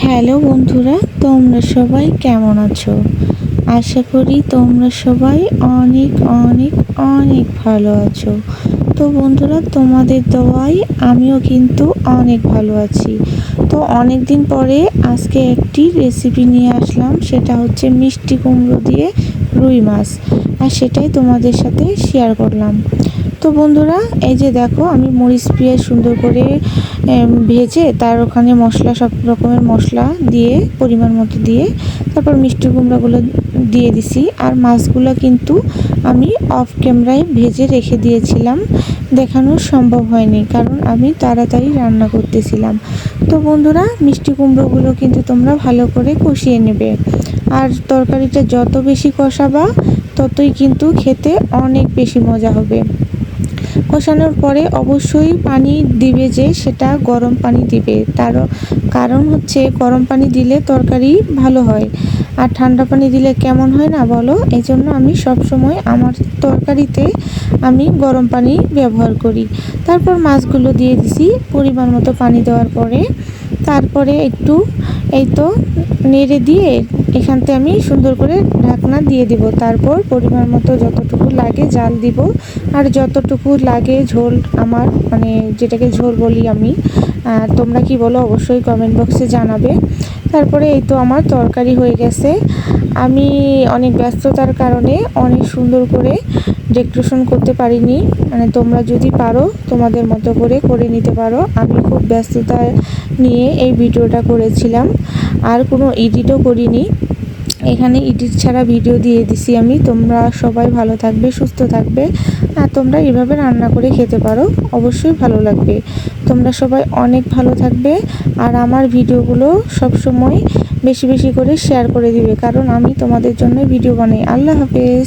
Hello বন্ধুরা, তোমরা সবাই কেমন আছো? আশা করি তোমরা সবাই অনেক অনেক অনেক ভালো আছো। তো বন্ধুরা, তোমাদের দোয়ায় আমিও কিন্তু অনেক ভালো আছি। তো অনেক দিন পরে আজকে একটি রেসিপি নিয়ে আসলাম, সেটা হচ্ছে মিষ্টি কুমড়ো দিয়ে রুই মাছ, আর সেটাই তোমাদের সাথে শেয়ার করলাম। তো বন্ধুরা, এই যে দেখো, আমি মরিচ পেঁয়াজ সুন্দর করে ভেজে তার ওখানে মশলা, সব রকমের মশলা দিয়ে পরিমাণ মতো দিয়ে তারপর মিষ্টি কুমড়াগুলো দিয়ে দিছি। আর মাছগুলো কিন্তু আমি অফ ক্যামেরায় ভেজে রেখে দিয়েছিলাম, দেখানো সম্ভব হয়নি কারণ আমি তাড়াতাড়ি রান্না করতেছিলাম। তো বন্ধুরা, মিষ্টি কুমড়োগুলো কিন্তু তোমরা ভালো করে কষিয়ে নেবে, আর তরকারিটা যত বেশি কষাবা ততই কিন্তু খেতে অনেক বেশি মজা হবে। কষানোর পরে অবশ্যই পানি দিবে, যে সেটা গরম পানি দিবে, তার কারণ হচ্ছে গরম পানি দিলে তরকারি ভালো হয়, আর ঠান্ডা পানি দিলে কেমন হয় না বলো। এই জন্য আমি সব সময় আমার তরকারিতে আমি গরম পানি ব্যবহার করি। তারপর মাছগুলো দিয়ে দিছি পরিমাণ মতো পানি দেওয়ার পরে, তারপরে একটু এই তো নেড়ে দিয়ে এখান থেকে আমি সুন্দর করে ঢাকনা দিয়ে দিব। তারপর পরিমাণ মতো যতটুকু লাগে জাল দিব, আর যতটুকু লাগে ঝোল, আমার মানে যেটাকে ঝোল বলি আমি, তোমরা কি বলো অবশ্যই কমেন্ট বক্সে জানাবে। তারপরে এই তো আমার তরকারি হয়ে গেছে। আমি অনেক ব্যস্ততার কারণে অনেক সুন্দর করে ডেকোরেশন করতে পারিনি, মানে তোমরা যদি পারো তোমাদের মতো করে করে নিতে পারো। আমি খুব ব্যস্ততা নিয়ে এই ভিডিওটা করেছিলাম, আর কোনো এডিটও করিনি, এখানে এডিট ছাড়া ভিডিও দিয়ে দিছি আমি। তোমরা সবাই ভালো থাকবে, সুস্থ থাকবে, আর তোমরা এভাবে রান্না করে খেতে পারো, অবশ্যই ভালো লাগবে। তোমরা সবাই অনেক ভালো থাকবে, আর আমার ভিডিওগুলো সব সময় বেশি বেশি করে শেয়ার করে দিবে, কারণ আমি তোমাদের জন্য ভিডিও বানাই। আল্লাহ হাফেজ।